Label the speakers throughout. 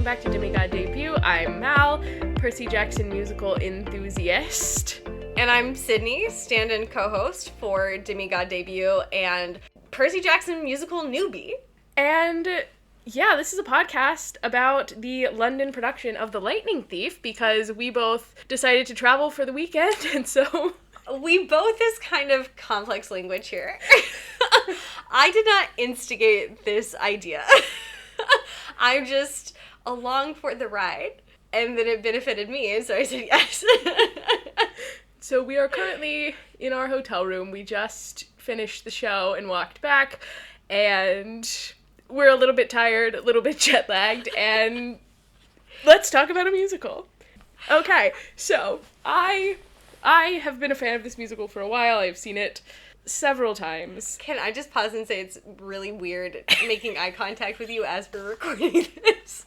Speaker 1: back to Demigod Debut. I'm Mal, Percy Jackson musical enthusiast.
Speaker 2: And I'm Sydney, stand-in co-host for Demigod Debut and Percy Jackson musical newbie.
Speaker 1: And yeah, this is a podcast about the London production of The Lightning Thief because we both decided to travel for the weekend, and so...
Speaker 2: We both is kind of complex language here. I did not instigate this idea. I'm just along for the ride, and then it benefited me, and so I said yes.
Speaker 1: So we are currently in our hotel room. We just finished the show and walked back, and we're a little bit tired, a little bit jet-lagged, and let's talk about a musical. Okay, so I have been a fan of this musical for a while. I've seen it several times.
Speaker 2: Can I just pause and say it's really weird making eye contact with you as we're recording this?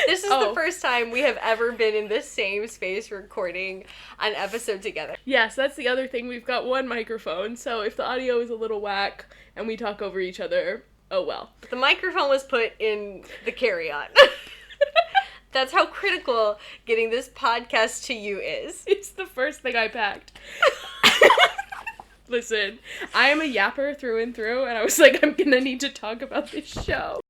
Speaker 2: This is the first time we have ever been in the same space recording an episode together.
Speaker 1: Yes, that's the other thing. We've got one microphone, so if the audio is a little whack and we talk over each other, oh well.
Speaker 2: The microphone was put in the carry-on. That's how critical getting this podcast to you is.
Speaker 1: It's the first thing I packed. Listen, I am a yapper through and through, and I was like, I'm gonna need to talk about this show.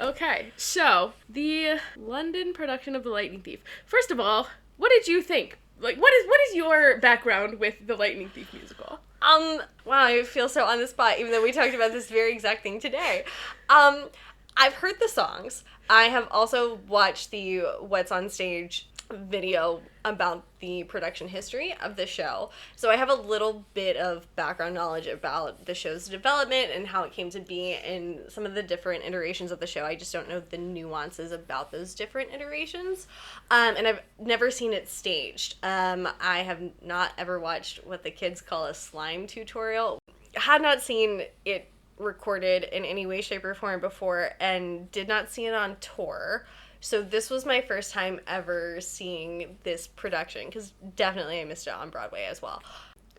Speaker 1: Okay, so, the London production of The Lightning Thief. First of all, what did you think? Like, what is your background with The Lightning Thief musical?
Speaker 2: Wow, I feel so on the spot, even though we talked about this very exact thing today. I've heard the songs. I have also watched the What's on Stage video about the production history of the show. So I have a little bit of background knowledge about the show's development and how it came to be in some of the different iterations of the show. I just don't know the nuances about those different iterations. And I've never seen it staged. I have not ever watched what the kids call a slime tutorial. Had not seen it recorded in any way, shape, or form before, and did not see it on tour. So this was my first time ever seeing this production, because definitely I missed it on Broadway as well.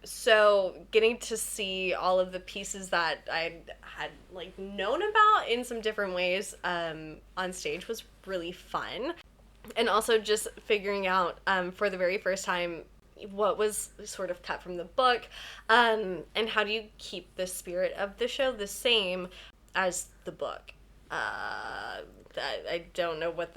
Speaker 2: So getting to see all of the pieces that I had known about in some different ways on stage was really fun. And also just figuring out for the very first time what was sort of cut from the book, and how do you keep the spirit of the show the same as the book. I don't know what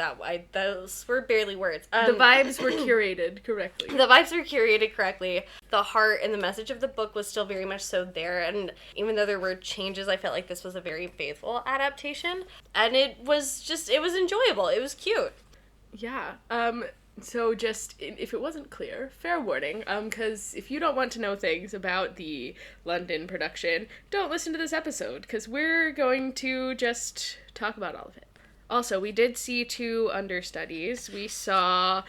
Speaker 2: those were barely words.
Speaker 1: The vibes were curated correctly.
Speaker 2: The vibes were curated correctly. The heart and the message of the book was still very much so there, and even though there were changes, I felt like this was a very faithful adaptation, and it was enjoyable. It was cute.
Speaker 1: Yeah, so just, if it wasn't clear, fair warning, because if you don't want to know things about the London production, don't listen to this episode, because we're going to just talk about all of it. Also, we did see two understudies. We saw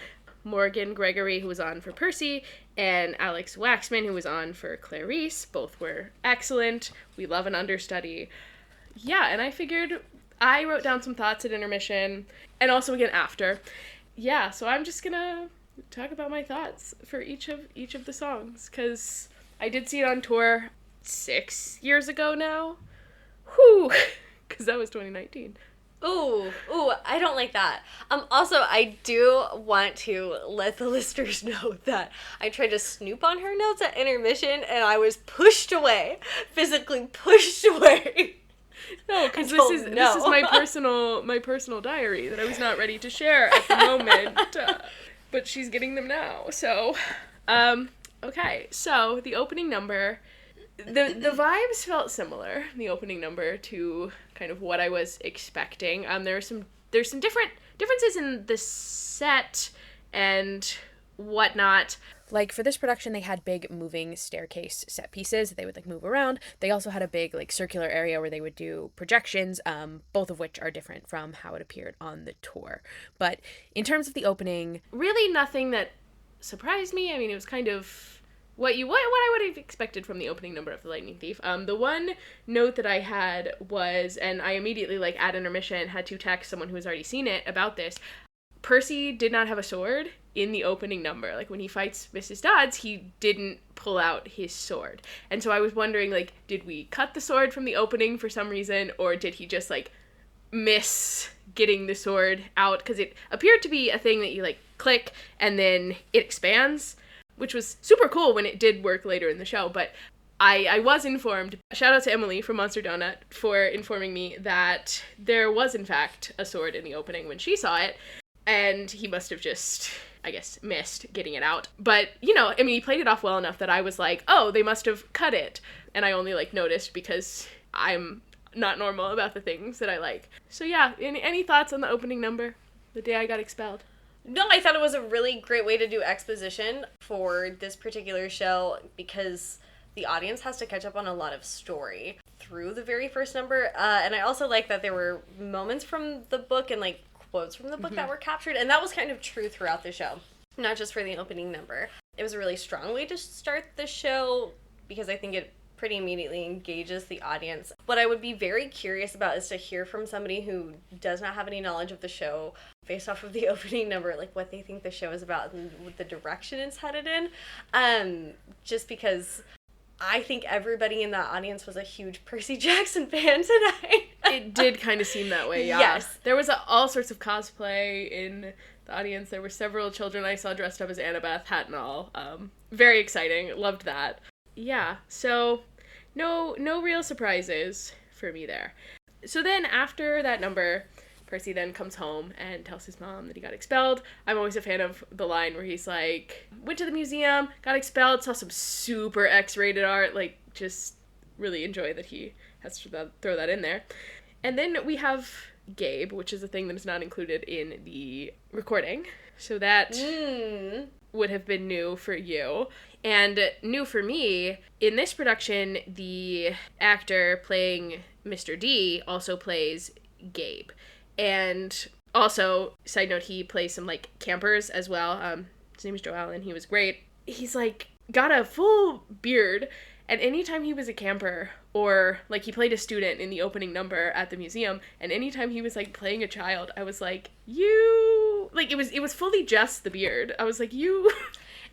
Speaker 1: Morgan Gregory, who was on for Percy, and Alex Waxman, who was on for Clarice. Both were excellent. We love an understudy. Yeah, and I figured I wrote down some thoughts at intermission, and also again after. Yeah, so I'm just gonna talk about my thoughts for each of the songs, because I did see it on tour 6 years ago now. Whew, because that was 2019.
Speaker 2: Ooh, I don't like that. Also, I do want to let the listeners know that I tried to snoop on her notes at intermission, and I was pushed away, physically pushed away.
Speaker 1: No, because this is my personal diary that I was not ready to share at the moment, but she's getting them now. So, okay. So the opening number, the vibes felt similar. The opening number to kind of what I was expecting. There's some differences in the set and whatnot. Like, for this production, they had big moving staircase set pieces that they would, move around. They also had a big, circular area where they would do projections, both of which are different from how it appeared on the tour. But in terms of the opening, really nothing that surprised me. I mean, it was kind of what I would have expected from the opening number of The Lightning Thief. The one note that I had was, and I immediately, at intermission, had to text someone who has already seen it about this, Percy did not have a sword in the opening number. When he fights Mrs. Dodds, he didn't pull out his sword. And so I was wondering, did we cut the sword from the opening for some reason, or did he just, miss getting the sword out, because it appeared to be a thing that you, like, click and then it expands, which was super cool when it did work later in the show. But I was informed, shout out to Emily from Monster Donut for informing me that there was in fact a sword in the opening when she saw it, and he must have just, I guess, missed getting it out. But, you know, I mean, he played it off well enough that I was like, oh, they must have cut it. And I only, like, noticed because I'm not normal about the things that I like. So yeah, any thoughts on the opening number, The Day I Got Expelled?
Speaker 2: No, I thought it was a really great way to do exposition for this particular show, because the audience has to catch up on a lot of story through the very first number. And I also like that there were moments from the book and, like, quotes from the book that were captured. And that was kind of true throughout the show, not just for the opening number. It was a really strong way to start the show, because I think it pretty immediately engages the audience. What I would be very curious about is to hear from somebody who does not have any knowledge of the show, based off of the opening number, like, what they think the show is about and what the direction it's headed in. Just because I think everybody in that audience was a huge Percy Jackson fan tonight.
Speaker 1: It did kind of seem that way, yeah.
Speaker 2: Yes.
Speaker 1: There was all sorts of cosplay in the audience. There were several children I saw dressed up as Annabeth, hat and all. Very exciting. Loved that. Yeah, so no real surprises for me there. So then after that number, Percy then comes home and tells his mom that he got expelled. I'm always a fan of the line where he's like, went to the museum, got expelled, saw some super X-rated art, like, just really enjoy that he has to throw that in there. And then we have Gabe, which is a thing that is not included in the recording. So that would have been new for you. And new for me, in this production, the actor playing Mr. D also plays Gabe. And also, side note, he plays some, like, campers as well. His name is Joe Allen. He was great. He's, like, got a full beard, and anytime he was a camper, or, like, he played a student in the opening number at the museum, and anytime he was, like, playing a child, I was like, you... Like, it was fully just the beard. I was like, you...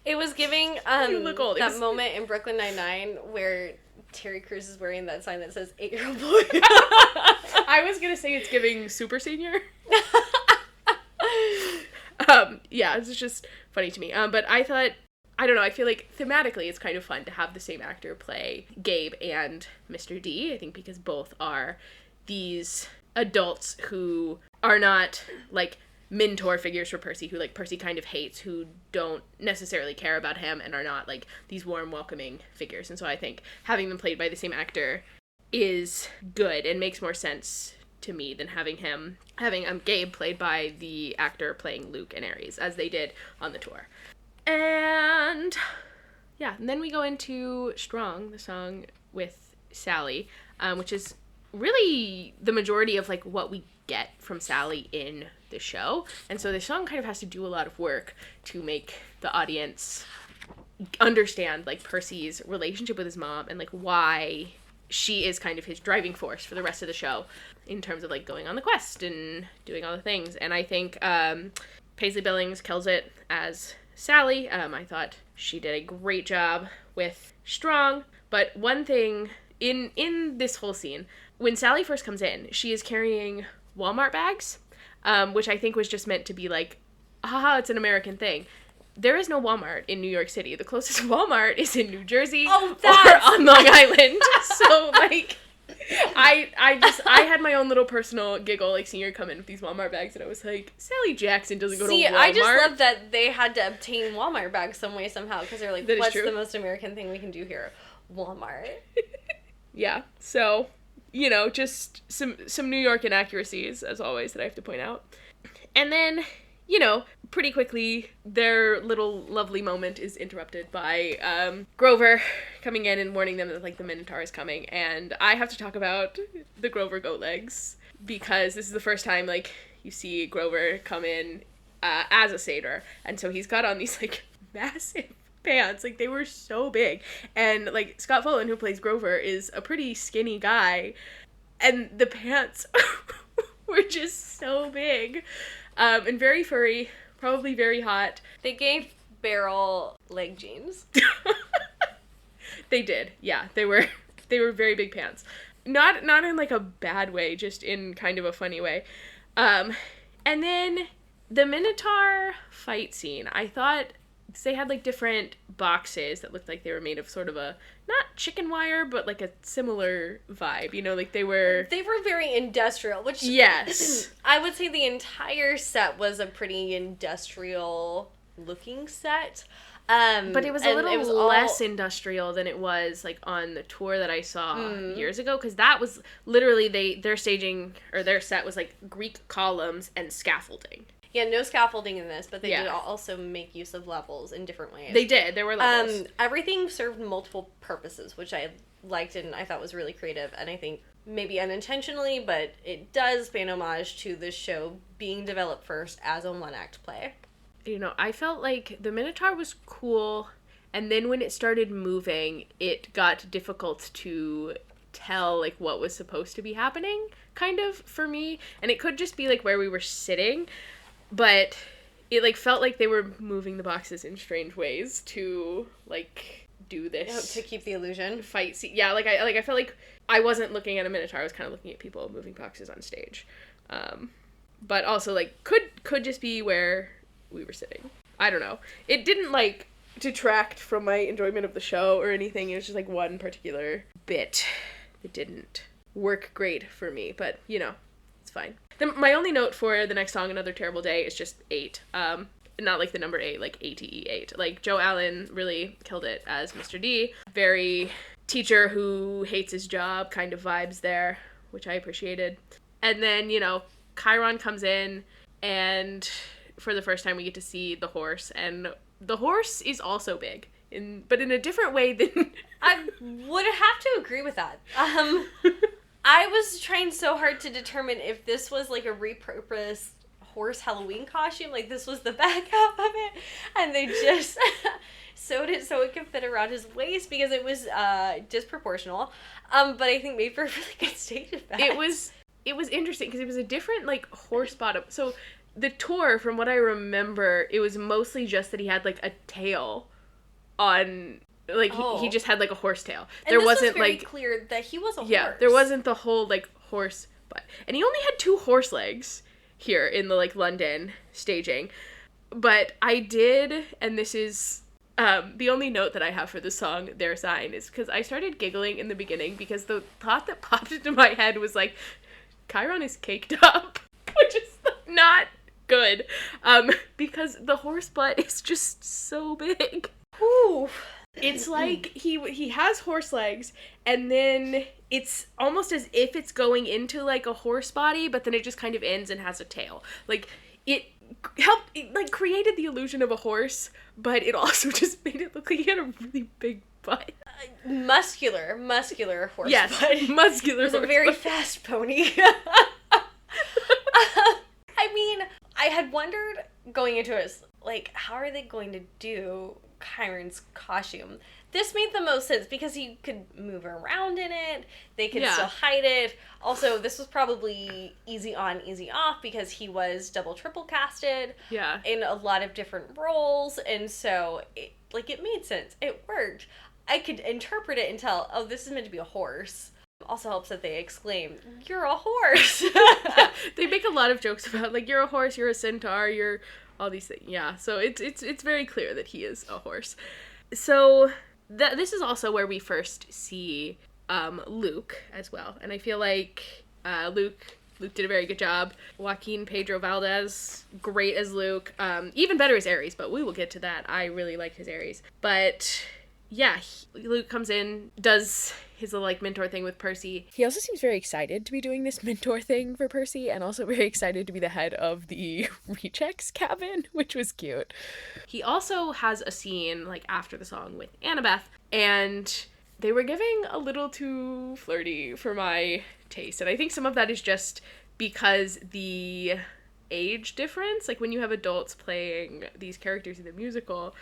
Speaker 2: It was giving,
Speaker 1: you look old.
Speaker 2: That moment in Brooklyn Nine-Nine where Terry Crews is wearing that sign that says 8-year-old boy.
Speaker 1: I was gonna say it's giving super senior. Yeah, it's just funny to me. But I thought, I don't know, I feel like thematically it's kind of fun to have the same actor play Gabe and Mr. D. I think because both are these adults who are not, like, mentor figures for Percy, who, like, Percy kind of hates, who don't necessarily care about him and are not, like, these warm, welcoming figures. And so I think having them played by the same actor is good and makes more sense to me than having Gabe played by the actor playing Luke and Ares, as they did on the tour. And yeah, and then we go into Strong, the song with Sally, which is really the majority of, like, what we get from Sally in the show. And so the song kind of has to do a lot of work to make the audience understand, like, Percy's relationship with his mom and, like, why she is kind of his driving force for the rest of the show in terms of, like, going on the quest and doing all the things. And I think Paisley Billings kills it as Sally. I thought she did a great job with Strong. But one thing in this whole scene, when Sally first comes in, she is carrying Walmart bags, which I think was just meant to be like, haha, it's an American thing. There is no Walmart in New York City. The closest Walmart is in New Jersey or on Long Island. So, like, I had my own little personal giggle, like, seeing her come in with these Walmart bags, and I was like, Sally Jackson doesn't go to Walmart.
Speaker 2: See, I just love that they had to obtain Walmart bags some way, somehow, because they're like, what's the most American thing we can do here? Walmart.
Speaker 1: Yeah, so, you know, just some New York inaccuracies, as always, that I have to point out. And then, you know, pretty quickly, their little lovely moment is interrupted by Grover coming in and warning them that, like, the Minotaur is coming. And I have to talk about the Grover goat legs, because this is the first time, like, you see Grover come in as a satyr. And so he's got on these, like, massive pants. Like, they were so big. And, like, Scott Folan, who plays Grover, is a pretty skinny guy. And the pants were just so big. And very furry, probably very hot.
Speaker 2: They gave Beryl leg jeans.
Speaker 1: They did, yeah. They were very big pants. Not in, like, a bad way, just in kind of a funny way. And then the Minotaur fight scene, I thought, because they had, like, different boxes that looked like they were made of sort of a, not chicken wire, but, like, a similar vibe, you know, like, they were
Speaker 2: very industrial, which...
Speaker 1: Yes.
Speaker 2: I would say the entire set was a pretty industrial-looking set.
Speaker 1: But it was a little less industrial than it was, like, on the tour that I saw years ago, because that was literally, their staging, or their set was, like, Greek columns and scaffolding.
Speaker 2: Yeah, no scaffolding in this, but they did also make use of levels in different ways.
Speaker 1: They did. There were levels.
Speaker 2: Everything served multiple purposes, which I liked and I thought was really creative, and I think maybe unintentionally, but it does pay an homage to this show being developed first as a one-act play.
Speaker 1: You know, I felt like the Minotaur was cool, and then when it started moving, it got difficult to tell, like, what was supposed to be happening, kind of, for me. And it could just be, like, where we were sitting, but it, like, felt like they were moving the boxes in strange ways to, like, do this.
Speaker 2: To keep the illusion.
Speaker 1: Fight scene. Yeah, like, I felt like I wasn't looking at a Minotaur, I was kind of looking at people moving boxes on stage. But also, like, could just be where we were sitting. I don't know. It didn't, like, detract from my enjoyment of the show or anything. It was just, like, one particular bit that didn't work great for me. But, you know, it's fine. My only note for the next song, Another Terrible Day, is just 8. Not like the number 8, like ATE 8. Like, Joe Allen really killed it as Mr. D. Very teacher who hates his job kind of vibes there, which I appreciated. And then, you know, Chiron comes in, and for the first time we get to see the horse, and the horse is also big, but in a different way than...
Speaker 2: I would have to agree with that. I was trying so hard to determine if this was like a repurposed horse Halloween costume, like this was the back half of it, and they just sewed it so it could fit around his waist because it was disproportional, but I think made for a really good stage effect.
Speaker 1: It was interesting because it was a different, like, horse bottom. So the tour, from what I remember, it was mostly just that he had, like, a tail on, like, he just had, like, a horse tail.
Speaker 2: And there wasn't, was very clear that he was a horse.
Speaker 1: Yeah, there wasn't the whole, like, horse butt. And he only had 2 horse legs here in the, like, London staging. But I did, and this is the only note that I have for the song, Their Sign, is because I started giggling in the beginning because the thought that popped into my head was, like, Chiron is caked up, which is not good, because the horse butt is just so big.
Speaker 2: Ooh.
Speaker 1: It's like he has horse legs, and then it's almost as if it's going into, like, a horse body, but then it just kind of ends and has a tail. Like, it created the illusion of a horse, but it also just made it look like he had a really big butt.
Speaker 2: Muscular horse
Speaker 1: yes,
Speaker 2: butt.
Speaker 1: Muscular
Speaker 2: It was
Speaker 1: horse
Speaker 2: a very
Speaker 1: butt.
Speaker 2: fast pony. I mean, I had wondered going into it, like, how are they going to do Chiron's costume? This made the most sense because he could move around in it, they could still hide it. Also, this was probably easy on, easy off because he was triple casted in a lot of different roles, and so it made sense. It worked. I could interpret it and tell, oh, this is meant to be a horse. Also helps that they exclaim, "You're a horse!"
Speaker 1: Yeah, they make a lot of jokes about, like, you're a horse, you're a centaur, you're all these things. Yeah, so it's very clear that he is a horse. So this is also where we first see Luke as well, and I feel like Luke did a very good job. Joaquin Pedro Valdez, great as Luke. Even better as Ares, but we will get to that. I really like his Ares. But yeah, Luke comes in, does his little, like, mentor thing with Percy. He also seems very excited to be doing this mentor thing for Percy, and also very excited to be the head of the rejects cabin, which was cute. He also has a scene, like, after the song with Annabeth, and they were giving a little too flirty for my taste, and I think some of that is just because the age difference, like, when you have adults playing these characters in the musical,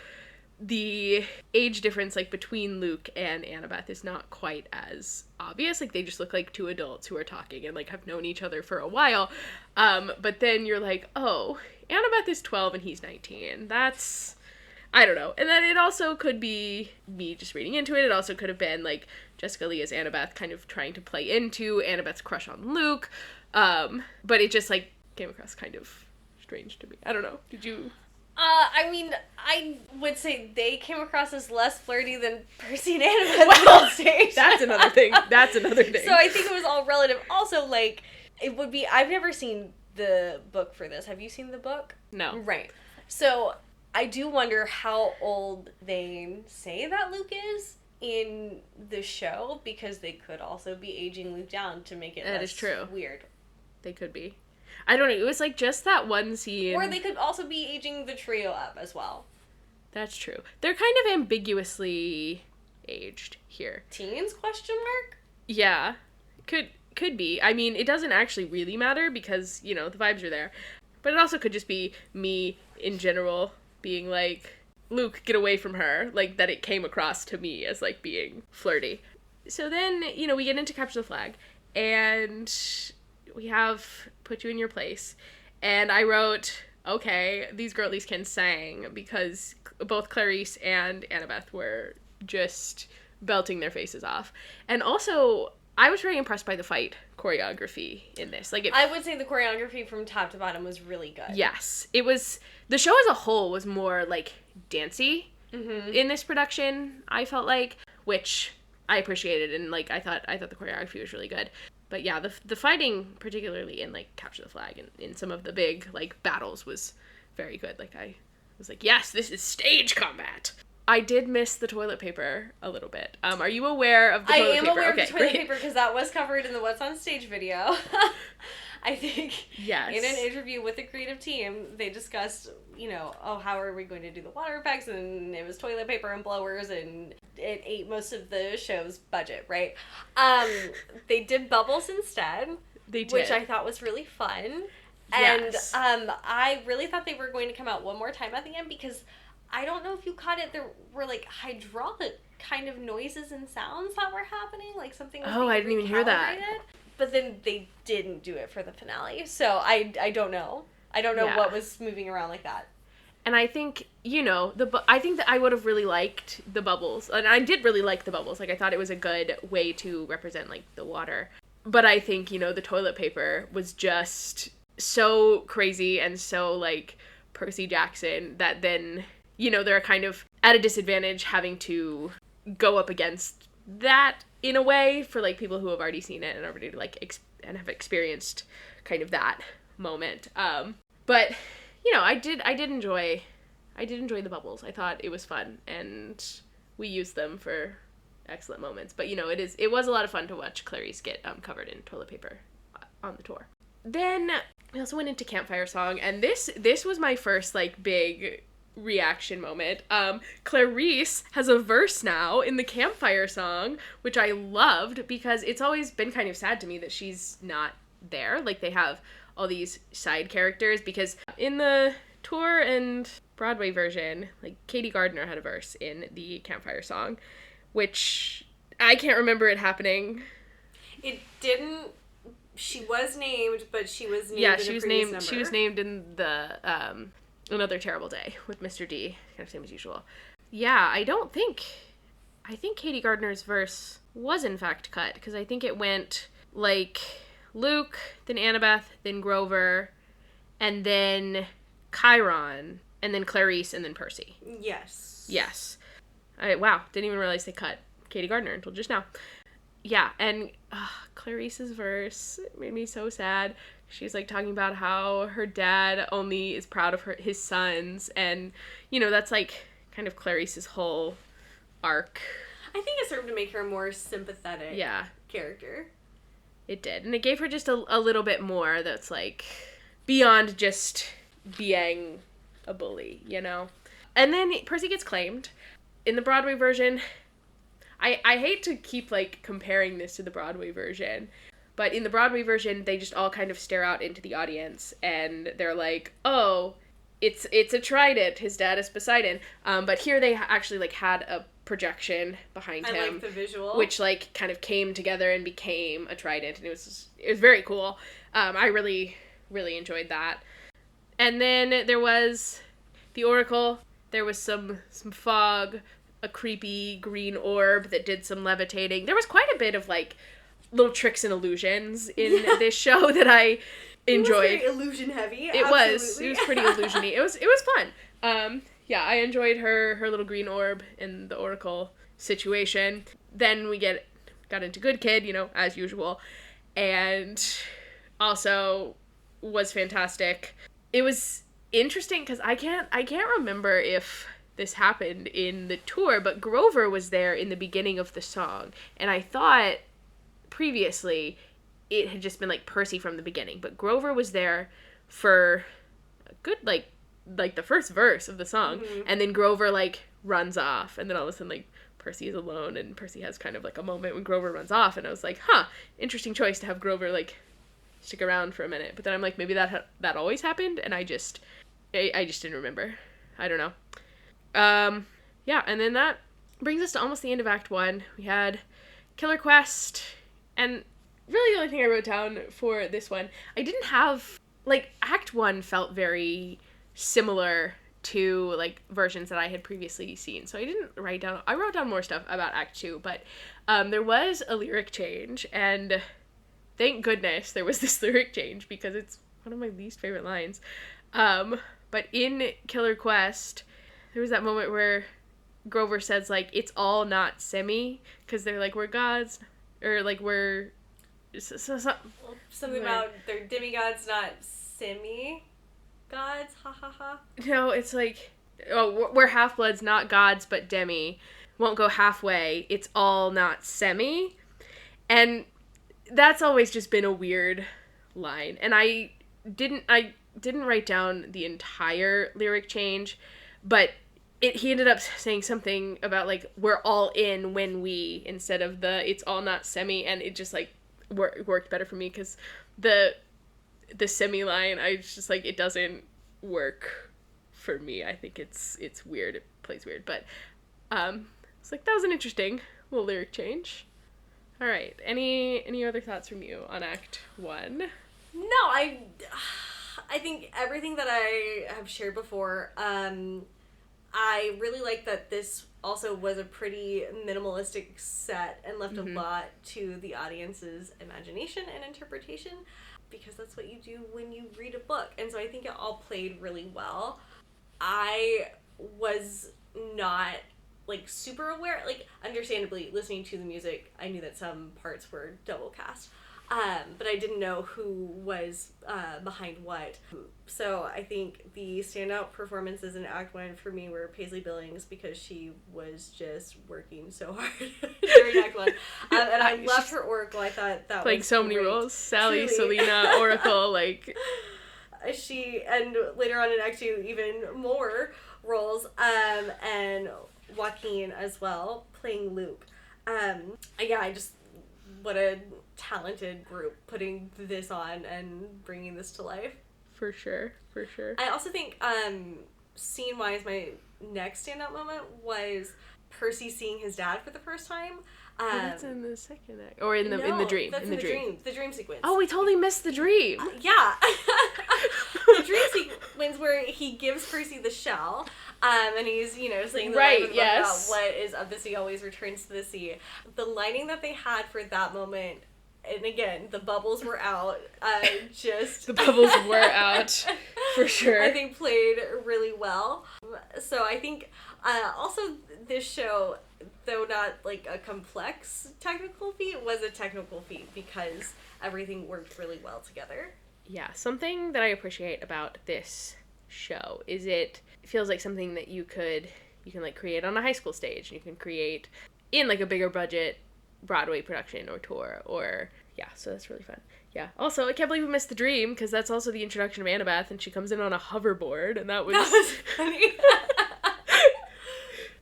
Speaker 1: the age difference, like, between Luke and Annabeth is not quite as obvious. Like, they just look like 2 adults who are talking and, like, have known each other for a while. But then you're like, oh, Annabeth is 12 and he's 19. That's, I don't know. And then it also could be me just reading into it. It also could have been, like, Jessica Lee as Annabeth kind of trying to play into Annabeth's crush on Luke. But it just, like, came across kind of strange to me. I don't know. Did you?
Speaker 2: I mean, I would say they came across as less flirty than Percy and Annabeth on stage.
Speaker 1: That's another thing.
Speaker 2: So I think it was all relative. Also, like, it would be... I've never seen the book for this. Have you seen the book?
Speaker 1: No.
Speaker 2: Right. So I do wonder how old they say that Luke is in the show, because they could also be aging Luke down to make it
Speaker 1: that
Speaker 2: less
Speaker 1: is true.
Speaker 2: Weird.
Speaker 1: They could be. I don't know. It was like just that one scene.
Speaker 2: Or they could also be aging the trio up as well.
Speaker 1: That's true. They're kind of ambiguously aged here.
Speaker 2: Teens? ?
Speaker 1: Yeah. Could be. I mean, it doesn't actually really matter because, you know, the vibes are there. But it also could just be me in general being like, Luke, get away from her. Like, that it came across to me as, like, being flirty. So then, you know, we get into Capture the Flag. And we have Put You in Your Place. And I wrote, okay, these girlies can sing, because both Clarice and Annabeth were just belting their faces off. And also, I was very impressed by the fight choreography in this. Like,
Speaker 2: I would say the choreography from top to bottom was really good.
Speaker 1: Yes. It was... The show as a whole was more, like, dancey in this production, I felt like, which I appreciated, and, like, I thought the choreography was really good. But yeah, the fighting, particularly in, like, Capture the Flag and in some of the big, like, battles was very good. Like, I was like, yes, this is stage combat. I did miss the toilet paper a little bit. Are you aware of the toilet paper?
Speaker 2: I am aware of the toilet paper because that was covered in the What's on Stage video. I think
Speaker 1: yes.
Speaker 2: In an interview with the creative team, they discussed, you know, how are we going to do the water effects? And it was toilet paper and blowers, and it ate most of the show's budget, right? They did bubbles instead.
Speaker 1: They did.
Speaker 2: Which I thought was really fun.
Speaker 1: Yes.
Speaker 2: And I really thought they were going to come out one more time at the end, because I don't know if you caught it, there were, like, hydraulic kind of noises and sounds that were happening, like something was being
Speaker 1: I didn't even hear that.
Speaker 2: But then they didn't do it for the finale, so I don't know. I don't know what was moving around like that.
Speaker 1: And I think, you know, I think that I would have really liked the bubbles, and I did really like the bubbles. Like, I thought it was a good way to represent, like, the water. But I think, you know, the toilet paper was just so crazy and so, like, Percy Jackson that then, you know, they're kind of at a disadvantage having to go up against that in a way for, like, people who have already seen it and already, like, and have experienced kind of that moment. But, you know, I did enjoy the bubbles. I thought it was fun, and we used them for excellent moments. But, you know, it was a lot of fun to watch Clarice get covered in toilet paper on the tour. Then we also went into Campfire Song, and this was my first, like, big reaction moment. Clarice has a verse now in the Campfire Song, which I loved, because it's always been kind of sad to me that she's not there. Like, they have all these side characters, because in the tour and Broadway version, like, Katie Gardner had a verse in the Campfire Song, which I can't remember it happening.
Speaker 2: It didn't. She was named, but she was named.
Speaker 1: Yeah,
Speaker 2: in
Speaker 1: she was
Speaker 2: previous
Speaker 1: named.
Speaker 2: number.
Speaker 1: She was named in the Another Terrible Day with Mr. D, kind of same as usual. Yeah, I think Katie Gardner's verse was in fact cut, because I think it went, like, Luke, then Annabeth, then Grover, and then Chiron, and then Clarice, and then Percy.
Speaker 2: Yes.
Speaker 1: Yes. Wow, didn't even realize they cut Katie Gardner until just now. Yeah, and Clarice's verse made me so sad. She's, like, talking about how her dad only is proud of his sons, and, you know, that's, like, kind of Clarice's whole arc.
Speaker 2: I think it served to make her a more sympathetic character.
Speaker 1: It did, and it gave her just a little bit more that's, like, beyond just being a bully, you know? And then Percy gets claimed. In the Broadway version, I hate to keep, like, comparing this to the Broadway version, but in the Broadway version, they just all kind of stare out into the audience, and they're like, oh, it's a trident, his dad is Poseidon. But here they actually, like, had a projection behind him.
Speaker 2: I like the visual.
Speaker 1: Which, like, kind of came together and became a trident, and it was very cool. I really, really enjoyed that. And then there was the Oracle. There was some fog, a creepy green orb that did some levitating. There was quite a bit of, like, little tricks and illusions in this show that I enjoyed.
Speaker 2: It was very illusion heavy.
Speaker 1: It was pretty illusion-y. It was fun. Yeah, I enjoyed her little green orb in the Oracle situation. Then we got into Good Kid, as usual, and also was fantastic. It was interesting because I can't remember if this happened in the tour, but Grover was there in the beginning of the song, and I thought previously it had just been like Percy from the beginning, but Grover was there for a good like the first verse of the song, and then Grover like runs off, and then all of a sudden like Percy is alone, and Percy has kind of like a moment when Grover runs off, and I was like, interesting choice to have Grover like stick around for a minute. But then I'm like, maybe that always happened, and I just didn't remember. I don't know. Yeah, and then that brings us to almost the end of Act 1. We had Killer Quest, and really the only thing I wrote down for this one, I didn't have, like, Act 1 felt very similar to, like, versions that I had previously seen, so I wrote down more stuff about Act 2, but there was a lyric change, and thank goodness there was this lyric change, because it's one of my least favorite lines. But in Killer Quest, there was that moment where Grover says, like, it's all not semi, because they're like, we're gods, or, like, we're...
Speaker 2: Something about they're demigods, not semi-gods, ha ha ha.
Speaker 1: No, it's like, we're half-bloods, not gods, but demi. Won't go halfway. It's all not semi. And that's always just been a weird line. And I didn't write down the entire lyric change, but he ended up saying something about, like, we're all in when we, instead of the it's all not semi, and it just, like, worked better for me, because the semi line, I was just like, it doesn't work for me. I think it's weird. It plays weird, but it's like, that was an interesting little lyric change. All right, any other thoughts from you on Act 1?
Speaker 2: No, I think everything that I have shared before, I really like that this also was a pretty minimalistic set and left a lot to the audience's imagination and interpretation, because that's what you do when you read a book. And so I think it all played really well. I was not, like, super aware, like, understandably, listening to the music, I knew that some parts were double cast. But I didn't know who was behind what. So I think the standout performances in Act 1 for me were Paisley Billings, because she was just working so hard during Act 1. And I loved her Oracle. I thought that
Speaker 1: like
Speaker 2: was
Speaker 1: so
Speaker 2: great.
Speaker 1: many roles. Sally,
Speaker 2: Truly.
Speaker 1: Selena, Oracle, like...
Speaker 2: And later on in Act 2, even more roles. And Joaquin as well, playing Luke. What a talented group putting this on and bringing this to life.
Speaker 1: For sure.
Speaker 2: I also think, scene-wise, my next standout moment was Percy seeing his dad for the first time.
Speaker 1: That's in the second act. Or in the dream.
Speaker 2: That's in the dream. The dream sequence.
Speaker 1: Oh, we totally missed the dream.
Speaker 2: Yeah. The dream sequence where he gives Percy the shell, and he's, saying the line about what is of the sea always returns to the sea. The lining that they had for that moment, and again, the bubbles were out,
Speaker 1: The bubbles were out, for sure.
Speaker 2: I think played really well. So I think, also this show, though not like a complex technical feat, was a technical feat because everything worked really well together.
Speaker 1: Yeah, something that I appreciate about this show is it feels like something that you can like create on a high school stage, and you can create in like a bigger budget Broadway production or tour, or so that's really fun. Yeah. Also, I can't believe we missed the dream, because that's also the introduction of Annabeth, and she comes in on a hoverboard, and that was
Speaker 2: funny.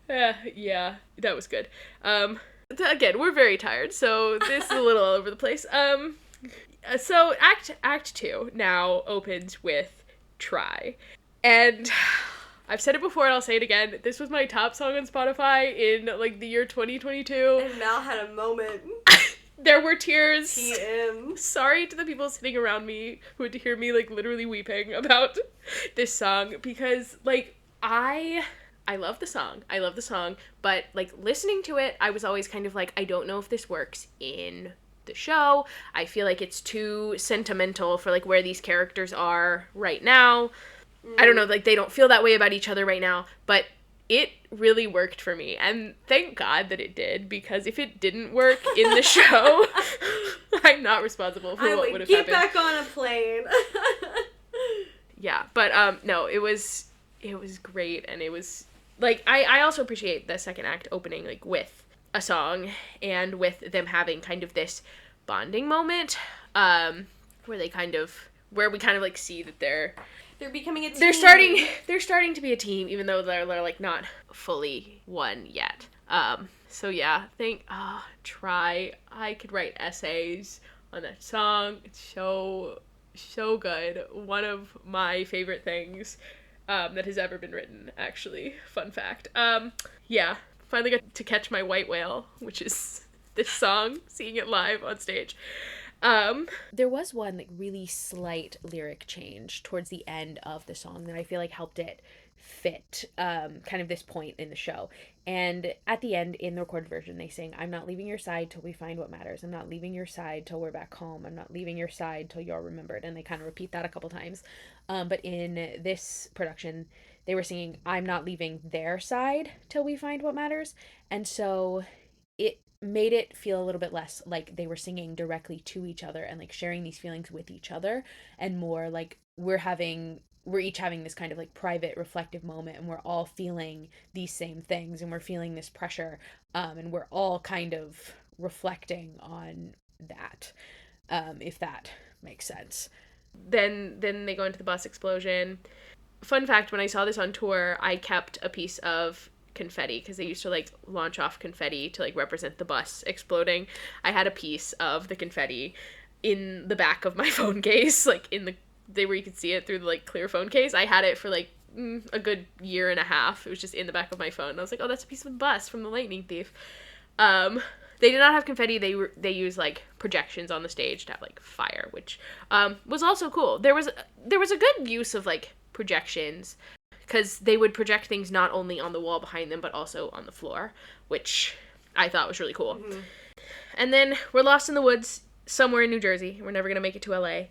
Speaker 1: Yeah, that was good. Again, we're very tired, so this is a little all over the place. So Act 2 now opens with Try. And I've said it before and I'll say it again. This was my top song on Spotify in like the year 2022.
Speaker 2: And Mal had a moment.
Speaker 1: There were tears.
Speaker 2: TM.
Speaker 1: Sorry to the people sitting around me who had to hear me like literally weeping about this song, because like I love the song, but like listening to it, I was always kind of like, I don't know if this works in the show. I feel like it's too sentimental for, like, where these characters are right now. I don't know, like, they don't feel that way about each other right now, but it really worked for me, and thank God that it did, because if it didn't work in the show, I'm not responsible for what would have happened.
Speaker 2: Get back on a plane.
Speaker 1: Yeah, but no, it was great, and it was, like, I also appreciate the second act opening, like, with a song, and with them having kind of this bonding moment, where we kind of, like, see that they're
Speaker 2: becoming a team.
Speaker 1: They're starting to be a team, even though they're like, not fully one yet. So yeah, I could write essays on that song. It's so good. One of my favorite things that has ever been written, actually. Fun fact. Yeah, finally got to catch my white whale, which is this song, seeing it live on stage.
Speaker 3: There was one, like, really slight lyric change towards the end of the song that I feel like helped it fit kind of this point in the show. And at the end, in the recorded version, they sing, "I'm not leaving your side till we find what matters. I'm not leaving your side till we're back home. I'm not leaving your side till you're remembered." And they kind of repeat that a couple times. But in this production, they were singing, "I'm not leaving their side till we find what matters." And so it made it feel a little bit less like they were singing directly to each other and, like, sharing these feelings with each other, and more like we're each having this kind of, like, private reflective moment, and we're all feeling these same things, and we're feeling this pressure, and we're all kind of reflecting on that, if that makes sense.
Speaker 1: Then they go into the bus explosion. Fun fact, when I saw this on tour, I kept a piece of confetti, because they used to, like, launch off confetti to, like, represent the bus exploding. I had a piece of the confetti in the back of my phone case, like, in the where you could see it through the, like, clear phone case. I had it for, like, a good year and a half. It was just in the back of my phone. And I was like, oh, that's a piece of the bus from The Lightning Thief. They did not have confetti. They used, like, projections on the stage to have, like, fire, which was also cool. There was a good use of, like, projections, because they would project things not only on the wall behind them, but also on the floor, which I thought was really cool. Mm-hmm. And then we're lost in the woods somewhere in New Jersey. We're never going to make it to LA.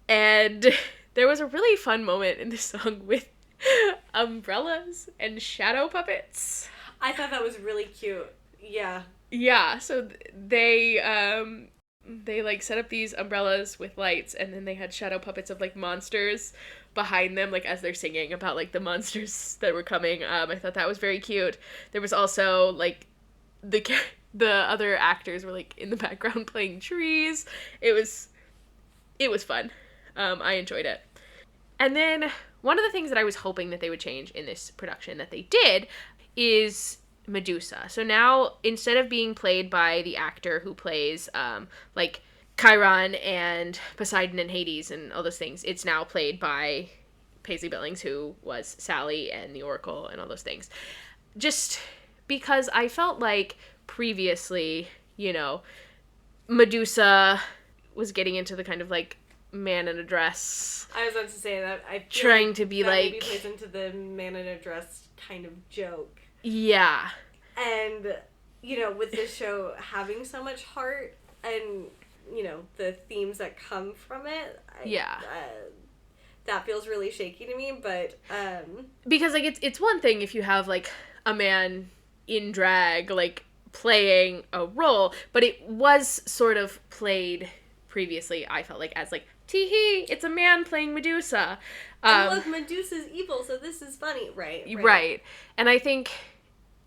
Speaker 1: And there was a really fun moment in this song with umbrellas and shadow puppets.
Speaker 2: I thought that was really cute. Yeah.
Speaker 1: Yeah, so they like set up these umbrellas with lights, and then they had shadow puppets of, like, monsters behind them, like, as they're singing about, like, the monsters that were coming. I thought that was very cute. There was also, like, the other actors were, like, in the background playing trees. It was fun. I enjoyed it. And then one of the things that I was hoping that they would change in this production that they did is Medusa. So now, instead of being played by the actor who plays, like, Chiron and Poseidon and Hades and all those things, it's now played by Paisley Billings, who was Sally and the Oracle and all those things. Just because I felt like previously, you know, Medusa was getting into the kind of, like, man in a dress.
Speaker 2: I was about to say that. I feel
Speaker 1: trying
Speaker 2: like
Speaker 1: to be,
Speaker 2: that
Speaker 1: like,
Speaker 2: maybe plays into the man in a dress kind of joke.
Speaker 1: Yeah.
Speaker 2: And, you know, with this show having so much heart and, you know, the themes that come from it, that feels really shaky to me, but,
Speaker 1: because, like, it's one thing if you have, like, a man in drag, like, playing a role, but it was sort of played previously, I felt like, as, like, tee-hee, it's a man playing Medusa.
Speaker 2: And look, Medusa's evil, so this is funny.
Speaker 1: Right. And I think,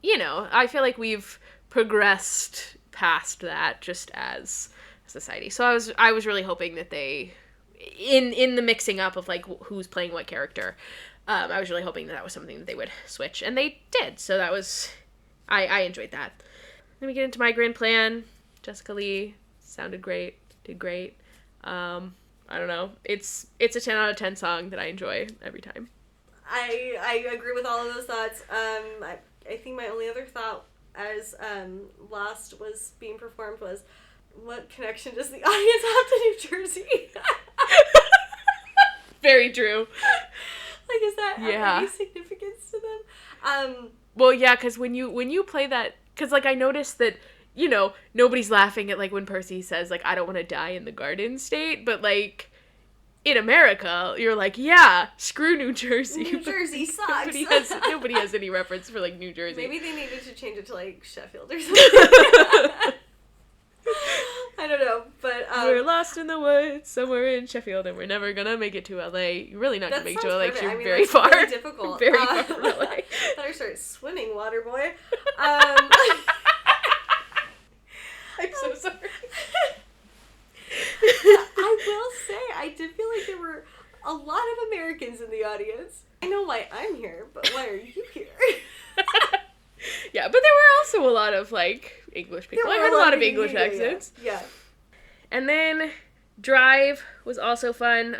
Speaker 1: you know, I feel like we've progressed past that just as a society. So I was really hoping that they, in the mixing up of, like, who's playing what character, I was really hoping that was something that they would switch. And they did. So that was, I enjoyed that. Then we get into My Grand Plan. Jessica Lee sounded great, did great. I don't know. It's a 10 out of 10 song that I enjoy every time.
Speaker 2: I agree with all of those thoughts. I think my only other thought as Lost was being performed was, what connection does the audience have to New Jersey?
Speaker 1: Very true.
Speaker 2: Like, is that have any significance to them?
Speaker 1: Well, yeah, because when you play that, because, like, I noticed that you know, nobody's laughing at, like, when Percy says, like, I don't want to die in the Garden State, but, like, in America, you're like, yeah, screw New Jersey.
Speaker 2: New Jersey sucks.
Speaker 1: Nobody has any reference for, like, New Jersey.
Speaker 2: Maybe they needed to change it to, like, Sheffield or something. I don't know, but
Speaker 1: we're lost in the woods somewhere in Sheffield, and we're never gonna make it to LA. You're really not gonna make it to LA because you're very far.
Speaker 2: Really difficult.
Speaker 1: Very far from LA.
Speaker 2: Better start swimming, water boy.
Speaker 1: I'm so sorry.
Speaker 2: I will say, I did feel like there were a lot of Americans in the audience. I know why I'm here, but why are you here?
Speaker 1: Yeah, but there were also a lot of, like, English people. I heard a lot of English accents.
Speaker 2: Yeah.
Speaker 1: And then Drive was also fun.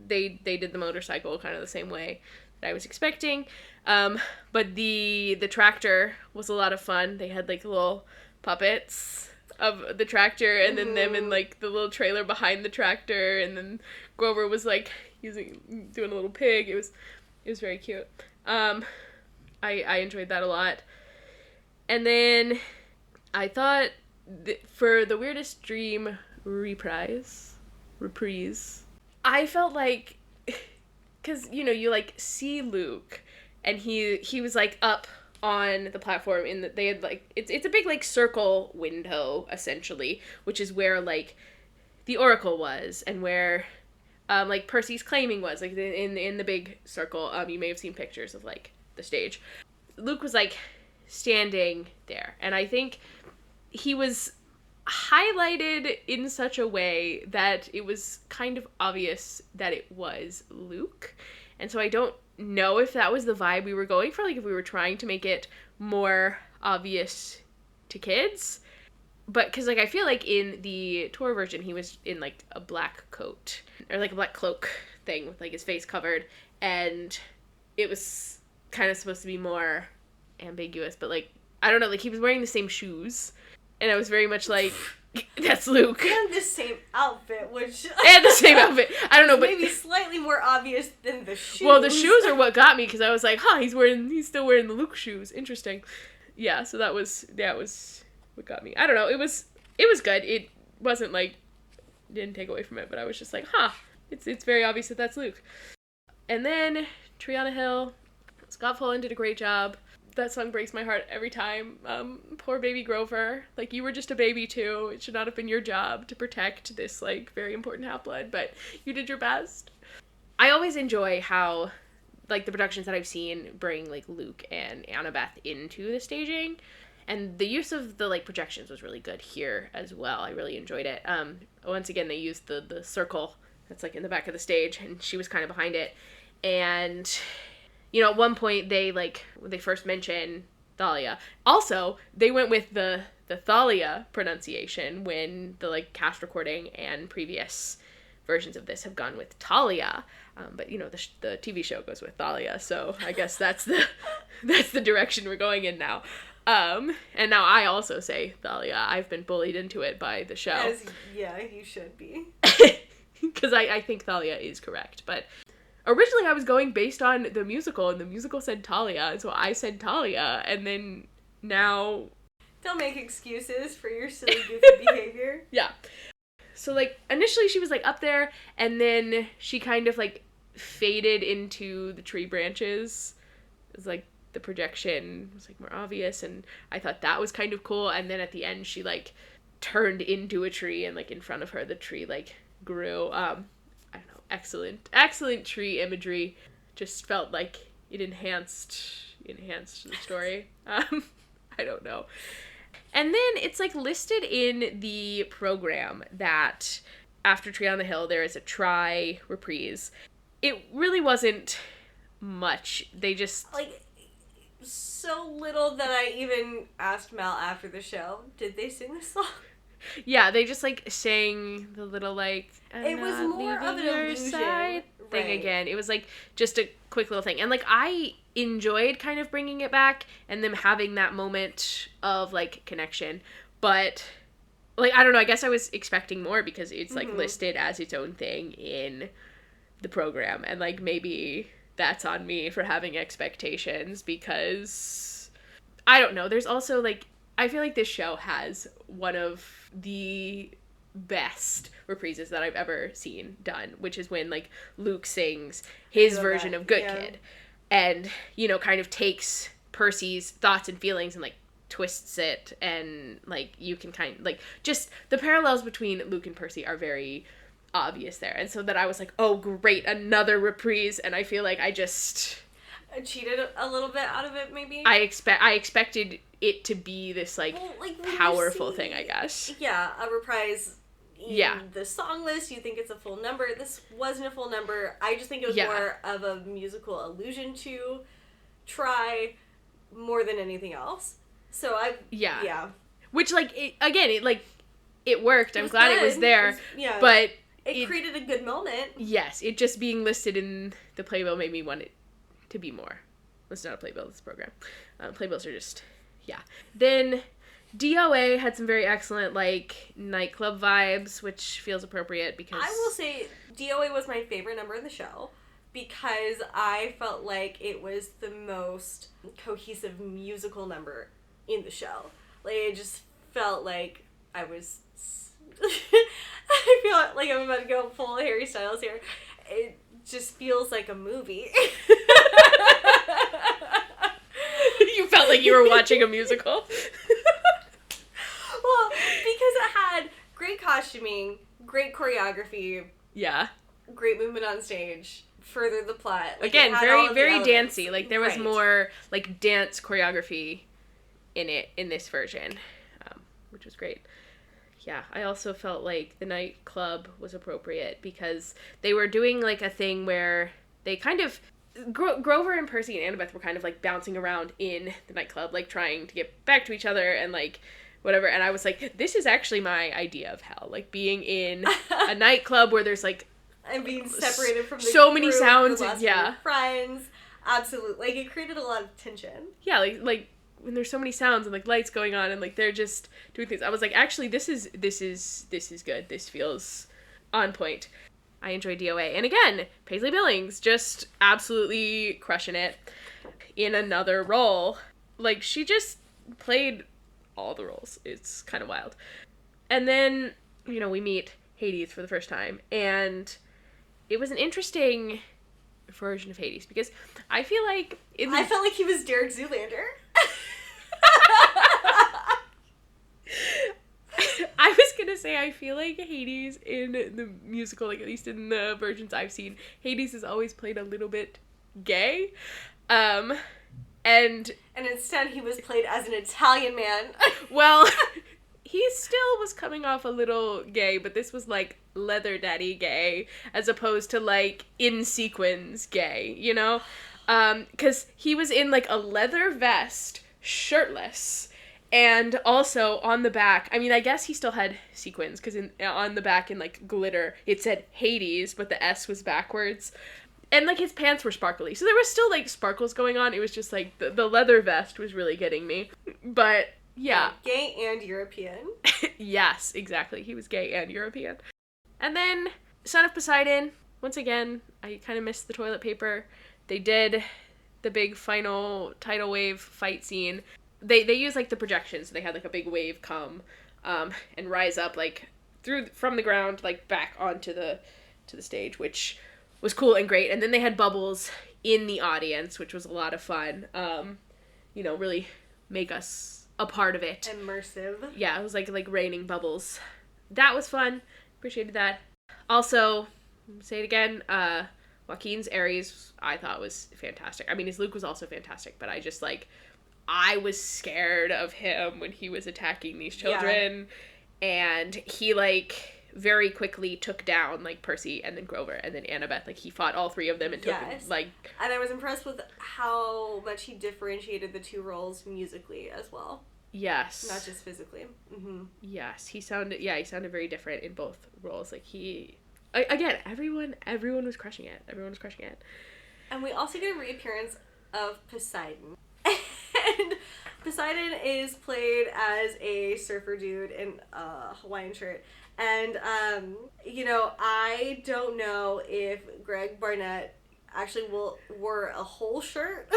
Speaker 1: They did the motorcycle kind of the same way that I was expecting. But the tractor was a lot of fun. They had, like, little puppets of the tractor, and then them in, like, the little trailer behind the tractor, and then Grover was, like, doing a little pig. It was very cute. I enjoyed that a lot. And then I thought for the Weirdest Dream reprise, I felt like, because, you know, you, like, see Luke, and he was, like, up on the platform in that they had, like, it's a big, like, circle window, essentially, which is where, like, the Oracle was, and where, like, Percy's claiming was, like, in the big circle. You may have seen pictures of, like, the stage. Luke was, like, standing there, and I think he was highlighted in such a way that it was kind of obvious that it was Luke, and so I don't know if that was the vibe we were going for, like, if we were trying to make it more obvious to kids, but because, like, I feel like in the tour version he was in, like, a black coat, or, like, a black cloak thing with, like, his face covered, and it was kind of supposed to be more ambiguous, but, like, I don't know, like, he was wearing the same shoes, and I was very much like, that's Luke.
Speaker 2: And the same outfit, which...
Speaker 1: and the same outfit. I don't know, but...
Speaker 2: maybe slightly more obvious than the shoes.
Speaker 1: Well, the shoes are what got me, because I was like, he's still wearing the Luke shoes. Interesting. Yeah, so that was what got me. I don't know, it was good. It wasn't, like, didn't take away from it, but I was just like, it's very obvious that that's Luke. And then, Tree on a Hill, Scott Follen did a great job. That song breaks my heart every time. Poor baby Grover. Like, you were just a baby too. It should not have been your job to protect this, like, very important half-blood, but you did your best. I always enjoy how, like, the productions that I've seen bring, like, Luke and Annabeth into the staging, and the use of the, like, projections was really good here as well. I really enjoyed it. Once again, they used the circle that's, like, in the back of the stage, and she was kind of behind it, and... you know, at one point, when they first mention Thalia. Also, they went with the Thalia pronunciation when the, like, cast recording and previous versions of this have gone with Talia. But, you know, the TV show goes with Thalia, so I guess that's the direction we're going in now. And now I also say Thalia. I've been bullied into it by the show.
Speaker 2: Yeah, you should be.
Speaker 1: Because I think Thalia is correct, but... originally, I was going based on the musical, and the musical said Talia, and so I said Talia, and then now...
Speaker 2: don't make excuses for your silly, goofy behavior.
Speaker 1: Yeah. So, like, initially she was, like, up there, and then she kind of, like, faded into the tree branches. It was, like, the projection was, like, more obvious, and I thought that was kind of cool, and then at the end she, like, turned into a tree, and, like, in front of her the tree, like, grew. Excellent tree imagery. Just felt like it enhanced the story. I don't know. And then it's, like, listed in the program that after Tree on the Hill there is a try reprise. It really wasn't much. They just...
Speaker 2: like, so little that I even asked Mal after the show, did they sing this song?
Speaker 1: Yeah, they just, like, sang the little, like,
Speaker 2: it was more of an illusion
Speaker 1: thing again. It was, like, just a quick little thing. And, like, I enjoyed kind of bringing it back and them having that moment of, like, connection. But, like, I don't know, I guess I was expecting more because it's, like, listed as its own thing in the program. And, like, maybe that's on me for having expectations because, I don't know, there's also, like, I feel like this show has one of the best reprises that I've ever seen done, which is when, like, Luke sings his version of Good Kid and, you know, kind of takes Percy's thoughts and feelings and, like, twists it, and, like, you can kind of, like, just the parallels between Luke and Percy are very obvious there. And so that I was like, oh, great, another reprise, and I feel like I just...
Speaker 2: cheated a little bit out of it, maybe?
Speaker 1: I expected it to be this, like, powerful thing, I guess.
Speaker 2: Yeah, a reprise in the song list, you think it's a full number. This wasn't a full number. I just think it was more of a musical allusion to Try more than anything else. So Yeah. Which,
Speaker 1: like, it worked. I'm glad it was there. But...
Speaker 2: It created a good moment.
Speaker 1: Yes, it just being listed in the playbill made me want it to be more. It's not a playbill, it's a program. Playbills are just, Then DOA had some very excellent, like, nightclub vibes, which feels appropriate because...
Speaker 2: I will say DOA was my favorite number in the show because I felt like it was the most cohesive musical number in the show. Like, it just felt like I was... I feel like I'm about to go full Harry Styles here. It just feels like a movie.
Speaker 1: You felt like you were watching a musical?
Speaker 2: Well, because it had great costuming, great choreography.
Speaker 1: Yeah.
Speaker 2: Great movement on stage. Furthered the plot.
Speaker 1: Like, again, very dancey. Like, there was more, like, dance choreography in this version, which was great. Yeah, I also felt like the nightclub was appropriate because they were doing, like, a thing where they kind of... Grover and Percy and Annabeth were kind of, like, bouncing around in the nightclub, like, trying to get back to each other and, like, whatever. And I was like, this is actually my idea of hell. Like, being in a nightclub where there's, like...
Speaker 2: And being separated from the
Speaker 1: so many sounds,
Speaker 2: friends. Absolutely. Like, it created a lot of tension.
Speaker 1: Yeah, like... when there's so many sounds and, like, lights going on and, like, they're just doing things. I was like, actually, this is good. This feels on point. I enjoy DOA. And again, Paisley Billings just absolutely crushing it in another role. Like, she just played all the roles. It's kind of wild. And then, you know, we meet Hades for the first time. And it was an interesting version of Hades because I feel like...
Speaker 2: I felt like he was Derek Zoolander.
Speaker 1: I was gonna say, I feel like Hades in the musical, like, at least in the versions I've seen, Hades has always played a little bit gay. And
Speaker 2: instead he was played as an Italian man.
Speaker 1: Well, he still was coming off a little gay, but this was, like, leather daddy gay, as opposed to, like, in sequins gay, you know? 'Cause he was in, like, a leather vest, shirtless, and also on the back, I mean, I guess he still had sequins, because on the back in, like, glitter, it said Hades, but the S was backwards. And, like, his pants were sparkly, so there was still, like, sparkles going on. It was just, like, the leather vest was really getting me. But, yeah.
Speaker 2: Gay and European.
Speaker 1: Yes, exactly. He was gay and European. And then, Son of Poseidon, once again, I kind of missed the toilet paper. They did the big final tidal wave fight scene. They used, like, the projections. They had, like, a big wave come and rise up, like, from the ground, like, back onto the stage, which was cool and great. And then they had bubbles in the audience, which was a lot of fun. You know, really make us a part of it.
Speaker 2: Immersive.
Speaker 1: Yeah, it was like raining bubbles. That was fun. Appreciated that. Also, say it again, Joaquin's Ares, I thought was fantastic. I mean, his Luke was also fantastic, but I was scared of him when he was attacking these children. Yeah. And he, like, very quickly took down, like, Percy and then Grover and then Annabeth. Like, he fought all three of them and took them, like...
Speaker 2: And I was impressed with how much he differentiated the two roles musically as well.
Speaker 1: Yes.
Speaker 2: Not just physically. Mm-hmm.
Speaker 1: Yes. He sounded very different in both roles. Like, again, everyone was crushing it. Everyone was crushing it.
Speaker 2: And we also get a reappearance of Poseidon. And Poseidon is played as a surfer dude in a Hawaiian shirt. And, you know, I don't know if Greg Barnett actually wore a whole shirt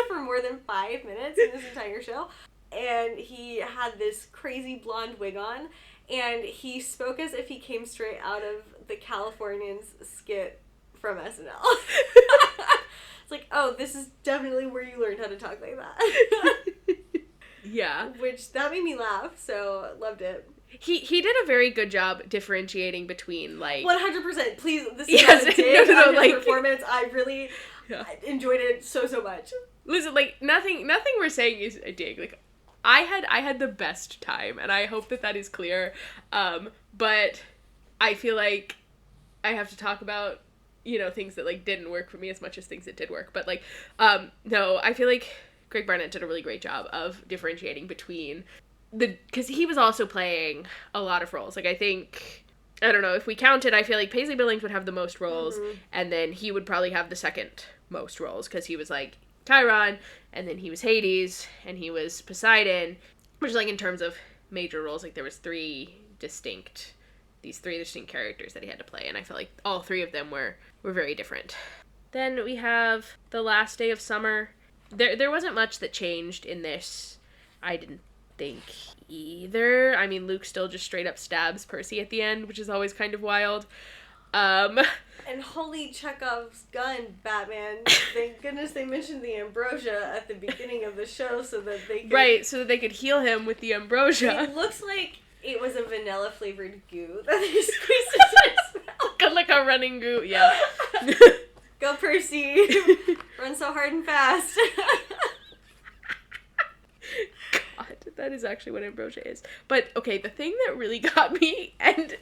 Speaker 2: for more than 5 minutes in this entire show. and he had this crazy blonde wig on, and he spoke as if he came straight out of the Californians skit from SNL. It's like, oh, this is definitely where you learned how to talk like that.
Speaker 1: Yeah.
Speaker 2: Which, that made me laugh, so loved it.
Speaker 1: He did a very good job differentiating between, like...
Speaker 2: 100%. Please, this is
Speaker 1: yes,
Speaker 2: not a dig on his
Speaker 1: like...
Speaker 2: performance. I really enjoyed it so much.
Speaker 1: Listen, like, nothing we're saying is a dig. Like, I had the best time, and I hope that is clear. But I feel like I have to talk about, you know, things that, like, didn't work for me as much as things that did work. But, like, no, I feel like Greg Barnett did a really great job of differentiating between because he was also playing a lot of roles. Like, I think, I don't know, if we counted, I feel like Paisley Billings would have the most roles, and then he would probably have the second most roles, because he was, like, Chiron, and then he was Hades, and he was Poseidon, which, like, in terms of major roles, like, there was three distinct characters that he had to play, and I felt like all three of them were very different. Then we have The Last Day of Summer. There wasn't much that changed in this, I didn't think either. I mean, Luke still just straight up stabs Percy at the end, which is always kind of wild. And
Speaker 2: holy Chekhov's gun, Batman. Thank goodness they mentioned the ambrosia at the beginning of the show so that they could...
Speaker 1: Right, so that they could heal him with the ambrosia.
Speaker 2: It looks like it was a vanilla-flavored goo that they squeezed into his mouth.
Speaker 1: Like a running goo, yeah.
Speaker 2: Go, Percy. Run so hard and fast.
Speaker 1: God, that is actually what ambrosia is. But, okay, the thing that really got me, and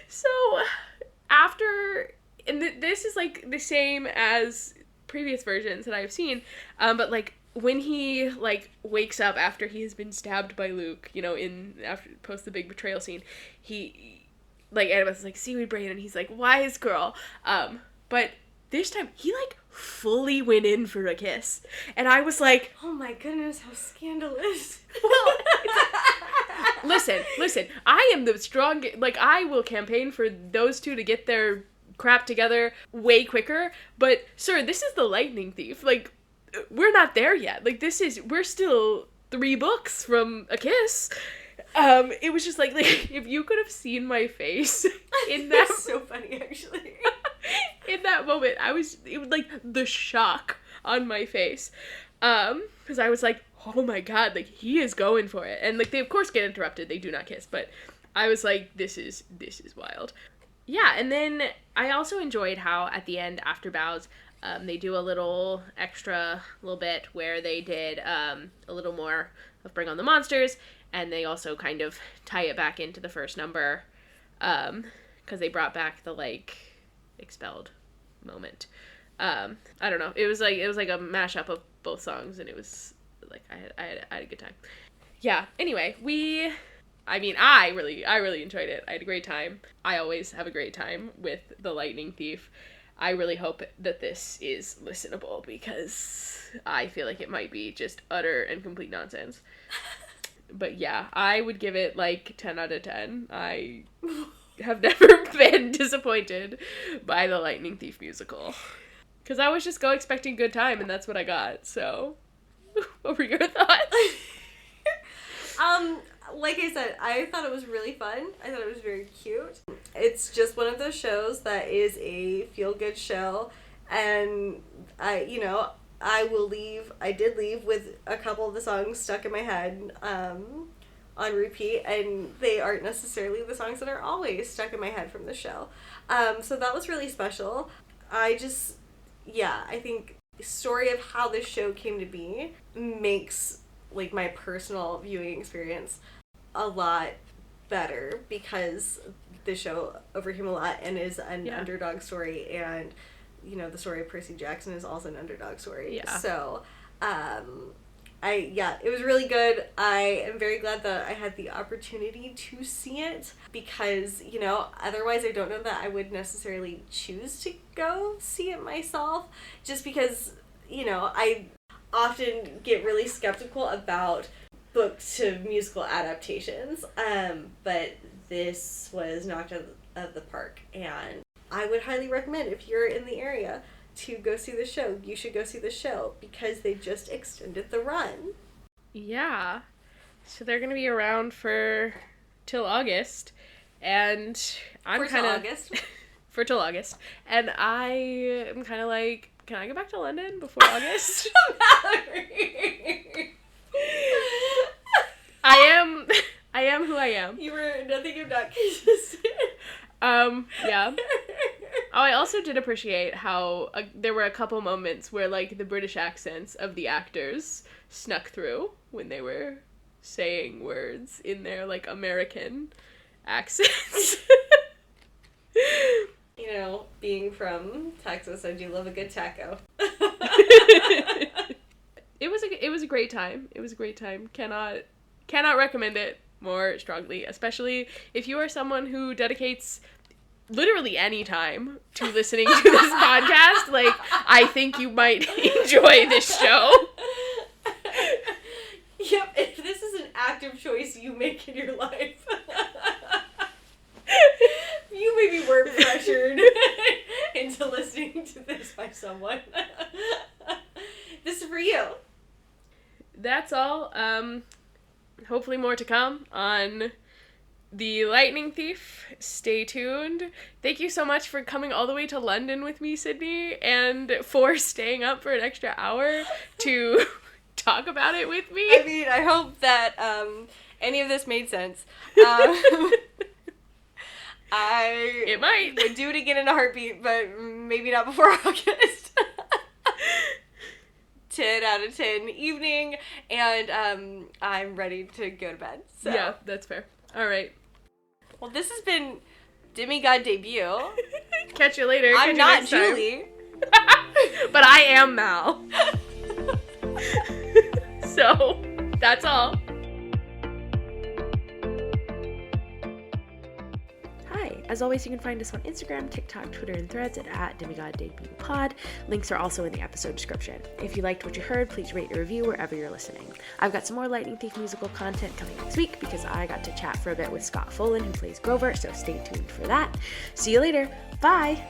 Speaker 1: so after, and this is, like, the same as previous versions that I've seen, but, like, when he, like, wakes up after he has been stabbed by Luke, you know, post the big betrayal scene, he, like, Annabeth is like, seaweed brain, and he's like, wise girl, but this time, he, like, fully went in for a kiss. And I was like...
Speaker 2: Oh my goodness, how scandalous.
Speaker 1: Well, listen, I am the strong... Like, I will campaign for those two to get their crap together way quicker. But, sir, this is the Lightning Thief. Like, we're not there yet. Like, we're still 3 books from a kiss. It was just like, if you could have seen my face in that...
Speaker 2: That's so funny, actually.
Speaker 1: In that moment, it was like the shock on my face. Because I was like, oh my god, like, he is going for it. And, like, they of course get interrupted, they do not kiss, but I was like, this is wild. Yeah, and then I also enjoyed how at the end, after bows, they do a little bit where they did a little more of Bring on the Monsters, and they also kind of tie it back into the first number, because they brought back the, like, expelled moment. I don't know. It was like a mashup of both songs, and it was like I had a good time. Yeah. Anyway, I really enjoyed it. I had a great time. I always have a great time with The Lightning Thief. I really hope that this is listenable, because I feel like it might be just utter and complete nonsense. But yeah, I would give it like 10 out of 10. I have never been disappointed by the Lightning Thief musical. Because I was just expecting good time, and that's what I got. So, what were your thoughts?
Speaker 2: Like I said, I thought it was really fun. I thought it was very cute. It's just one of those shows that is a feel-good show, and I did leave with a couple of the songs stuck in my head, on repeat, and they aren't necessarily the songs that are always stuck in my head from the show. So that was really special. I think the story of how this show came to be makes, like, my personal viewing experience a lot better, because the show overcame a lot and is an underdog story, and, you know, the story of Percy Jackson is also an underdog story.
Speaker 1: Yeah.
Speaker 2: So, it was really good. I am very glad that I had the opportunity to see it, because, you know, otherwise I don't know that I would necessarily choose to go see it myself, just because, you know, I often get really skeptical about book to musical adaptations, but this was knocked out of the park, and I would highly recommend, if you're in the area, to go see the show. You should go see the show, because they just extended the run.
Speaker 1: Yeah. So they're gonna be around till August, and I'm kind of
Speaker 2: August.
Speaker 1: For till August, and I am kind of like, can I go back to London before August? I am who I am.
Speaker 2: You were nothing if not consistent.
Speaker 1: Yeah. Oh, I also did appreciate how there were a couple moments where, like, the British accents of the actors snuck through when they were saying words in their, like, American accents.
Speaker 2: You know, being from Texas, I do love a good taco.
Speaker 1: It was a great time. It was a great time. Cannot recommend it more strongly, especially if you are someone who dedicates literally any time to listening to this podcast. Like, I think you might enjoy this show.
Speaker 2: Yep, if this is an active choice you make in your life, you maybe were pressured into listening to this by someone. This is for you.
Speaker 1: That's all. Hopefully more to come on The Lightning Thief. Stay tuned. Thank you so much for coming all the way to London with me, Sydney, and for staying up for an extra hour to talk about it with me.
Speaker 2: I mean, I hope that any of this made sense.
Speaker 1: It might.
Speaker 2: Would do it again in a heartbeat, but maybe not before August. 10 out of 10 evening, and I'm ready to go to bed. So.
Speaker 1: Yeah, that's fair. All right.
Speaker 2: Well, this has been Demigod Debut.
Speaker 1: Catch you later.
Speaker 2: I'm not Julie.
Speaker 1: But I am Mal. So, that's all. Hi. As always, you can find us on Instagram, TikTok, Twitter, and Threads at DemigodDebutPod. Links are also in the episode description. If you liked what you heard, please rate and review wherever you're listening. I've got some more Lightning Thief musical content coming next week because I got to chat for a bit with Scott Folan, who plays Grover, so stay tuned for that. See you later. Bye!